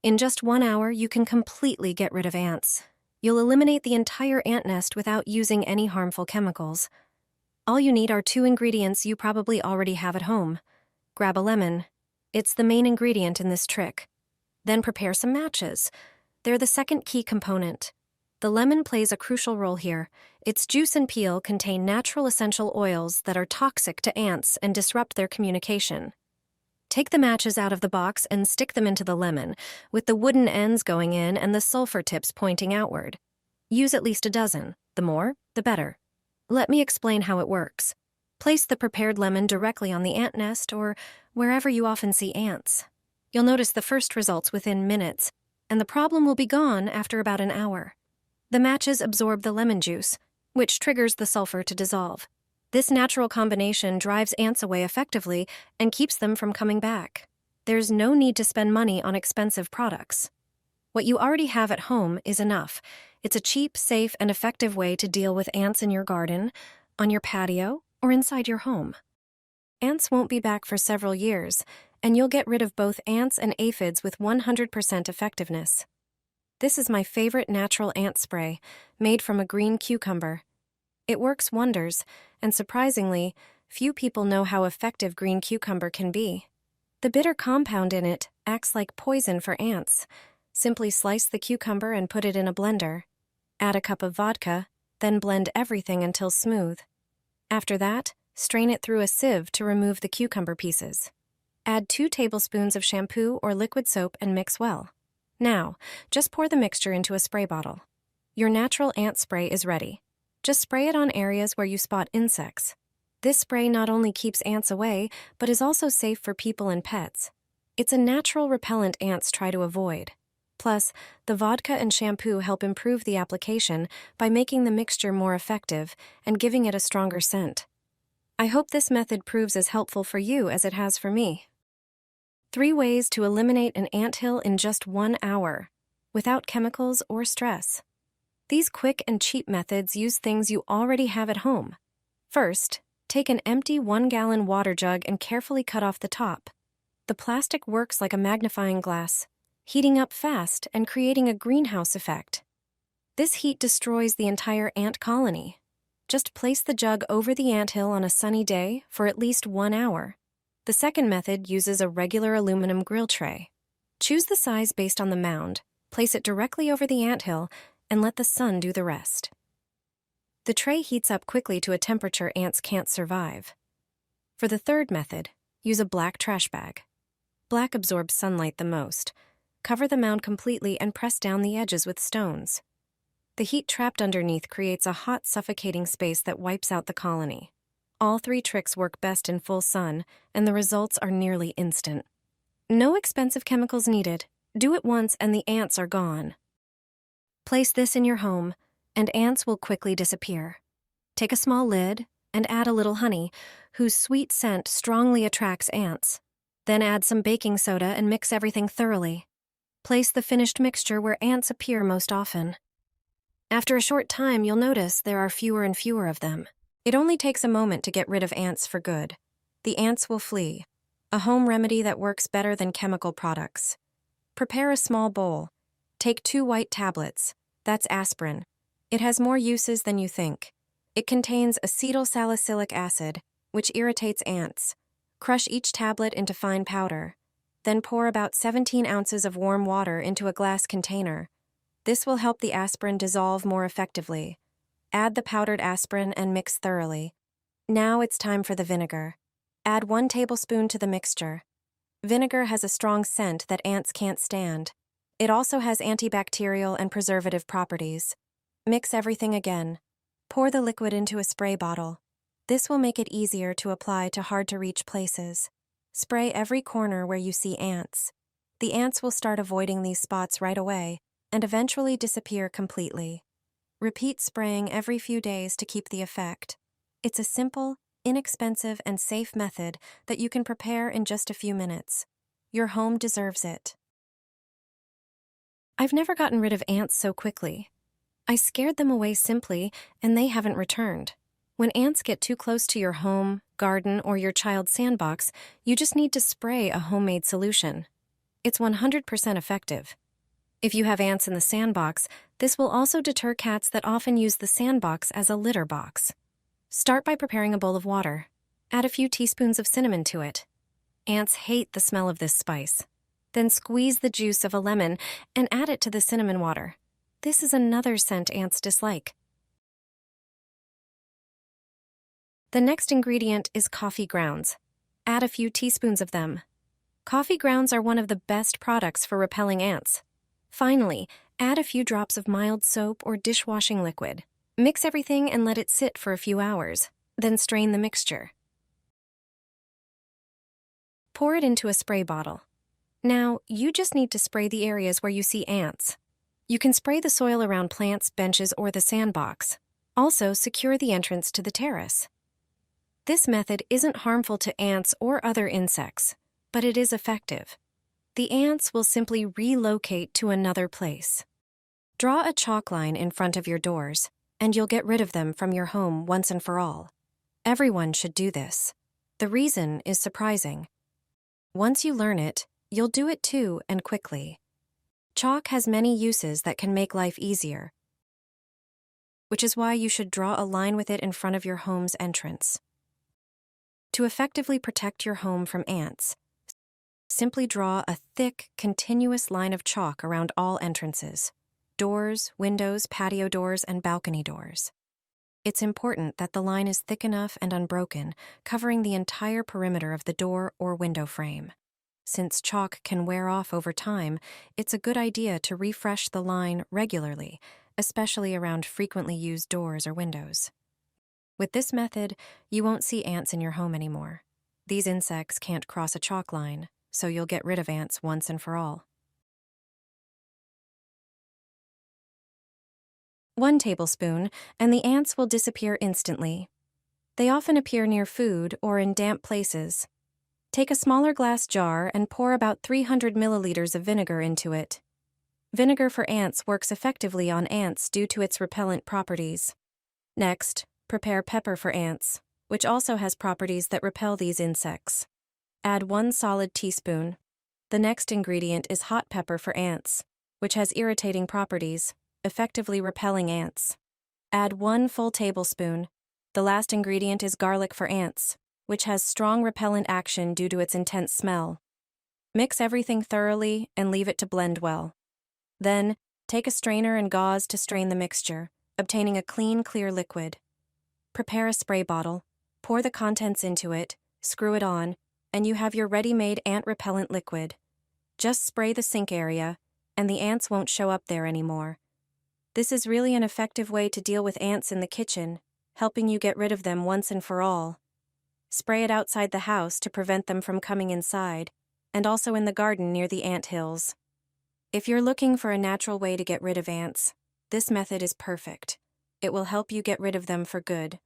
In just 1 hour, you can completely get rid of ants. You'll eliminate the entire ant nest without using any harmful chemicals. All you need are 2 ingredients you probably already have at home. Grab a lemon. It's the main ingredient in this trick. Then prepare some matches. They're the second key component. The lemon plays a crucial role here. Its juice and peel contain natural essential oils that are toxic to ants and disrupt their communication. Take the matches out of the box and stick them into the lemon, with the wooden ends going in and the sulfur tips pointing outward. Use at least a dozen. The more, the better. Let me explain how it works. Place the prepared lemon directly on the ant nest or wherever you often see ants. You'll notice the first results within minutes, and the problem will be gone after about an hour. The matches absorb the lemon juice, which triggers the sulfur to dissolve. This natural combination drives ants away effectively and keeps them from coming back. There's no need to spend money on expensive products. What you already have at home is enough. It's a cheap, safe, and effective way to deal with ants in your garden, on your patio, or inside your home. Ants won't be back for several years, and you'll get rid of both ants and aphids with 100% effectiveness. This is my favorite natural ant spray, made from a green cucumber. It works wonders, and surprisingly, few people know how effective green cucumber can be. The bitter compound in it acts like poison for ants. Simply slice the cucumber and put it in a blender. Add a cup of vodka, then blend everything until smooth. After that, strain it through a sieve to remove the cucumber pieces. Add 2 tablespoons of shampoo or liquid soap and mix well. Now, just pour the mixture into a spray bottle. Your natural ant spray is ready. Just spray it on areas where you spot insects. This spray not only keeps ants away, but is also safe for people and pets. It's a natural repellent ants try to avoid. Plus, the vodka and shampoo help improve the application by making the mixture more effective and giving it a stronger scent. I hope this method proves as helpful for you as it has for me. 3 ways to eliminate an anthill in just 1 hour, without chemicals or stress. These quick and cheap methods use things you already have at home. First, take an empty 1-gallon water jug and carefully cut off the top. The plastic works like a magnifying glass, heating up fast and creating a greenhouse effect. This heat destroys the entire ant colony. Just place the jug over the anthill on a sunny day for at least 1 hour. The second method uses a regular aluminum grill tray. Choose the size based on the mound, place it directly over the anthill, and let the sun do the rest. The tray heats up quickly to a temperature ants can't survive. For the third method, use a black trash bag. Black absorbs sunlight the most. Cover the mound completely and press down the edges with stones. The heat trapped underneath creates a hot, suffocating space that wipes out the colony. All 3 tricks work best in full sun, and the results are nearly instant. No expensive chemicals needed. Do it once and the ants are gone. Place this in your home, and ants will quickly disappear. Take a small lid and add a little honey, whose sweet scent strongly attracts ants. Then add some baking soda and mix everything thoroughly. Place the finished mixture where ants appear most often. After a short time, you'll notice there are fewer and fewer of them. It only takes a moment to get rid of ants for good. The ants will flee, a home remedy that works better than chemical products. Prepare a small bowl. Take 2 white tablets. That's aspirin. It has more uses than you think. It contains acetylsalicylic acid, which irritates ants. Crush each tablet into fine powder. Then pour about 17 ounces of warm water into a glass container. This will help the aspirin dissolve more effectively. Add the powdered aspirin and mix thoroughly. Now it's time for the vinegar. Add 1 tablespoon to the mixture. Vinegar has a strong scent that ants can't stand. It also has antibacterial and preservative properties. Mix everything again. Pour the liquid into a spray bottle. This will make it easier to apply to hard-to-reach places. Spray every corner where you see ants. The ants will start avoiding these spots right away and eventually disappear completely. Repeat spraying every few days to keep the effect. It's a simple, inexpensive, and safe method that you can prepare in just a few minutes. Your home deserves it. I've never gotten rid of ants so quickly. I scared them away simply, and they haven't returned. When ants get too close to your home, garden, or your child's sandbox, you just need to spray a homemade solution. It's 100% effective. If you have ants in the sandbox, this will also deter cats that often use the sandbox as a litter box. Start by preparing a bowl of water. Add a few teaspoons of cinnamon to it. Ants hate the smell of this spice. Then squeeze the juice of a lemon and add it to the cinnamon water. This is another scent ants dislike. The next ingredient is coffee grounds. Add a few teaspoons of them. Coffee grounds are one of the best products for repelling ants. Finally, add a few drops of mild soap or dishwashing liquid. Mix everything and let it sit for a few hours. Then strain the mixture. Pour it into a spray bottle. Now, you just need to spray the areas where you see ants. You can spray the soil around plants, benches, or the sandbox. Also, secure the entrance to the terrace. This method isn't harmful to ants or other insects, but it is effective. The ants will simply relocate to another place. Draw a chalk line in front of your doors, and you'll get rid of them from your home once and for all. Everyone should do this. The reason is surprising. Once you learn it, you'll do it too, and quickly. Chalk has many uses that can make life easier, which is why you should draw a line with it in front of your home's entrance. To effectively protect your home from ants, simply draw a thick, continuous line of chalk around all entrances: doors, windows, patio doors, and balcony doors. It's important that the line is thick enough and unbroken, covering the entire perimeter of the door or window frame. Since chalk can wear off over time, it's a good idea to refresh the line regularly, especially around frequently used doors or windows. With this method, you won't see ants in your home anymore. These insects can't cross a chalk line, so you'll get rid of ants once and for all. 1 tablespoon, and the ants will disappear instantly. They often appear near food or in damp places. Take a smaller glass jar and pour about 300 milliliters of vinegar into it. Vinegar for ants works effectively on ants due to its repellent properties. Next, prepare pepper for ants, which also has properties that repel these insects. Add 1 solid teaspoon. The next ingredient is hot pepper for ants, which has irritating properties, effectively repelling ants. Add 1 full tablespoon. The last ingredient is garlic for ants, which has strong repellent action due to its intense smell. Mix everything thoroughly and leave it to blend well. Then, take a strainer and gauze to strain the mixture, obtaining a clean, clear liquid. Prepare a spray bottle, pour the contents into it, screw it on, and you have your ready-made ant repellent liquid. Just spray the sink area, and the ants won't show up there anymore. This is really an effective way to deal with ants in the kitchen, helping you get rid of them once and for all. Spray it outside the house to prevent them from coming inside, and also in the garden near the ant hills. If you're looking for a natural way to get rid of ants, this method is perfect. It will help you get rid of them for good.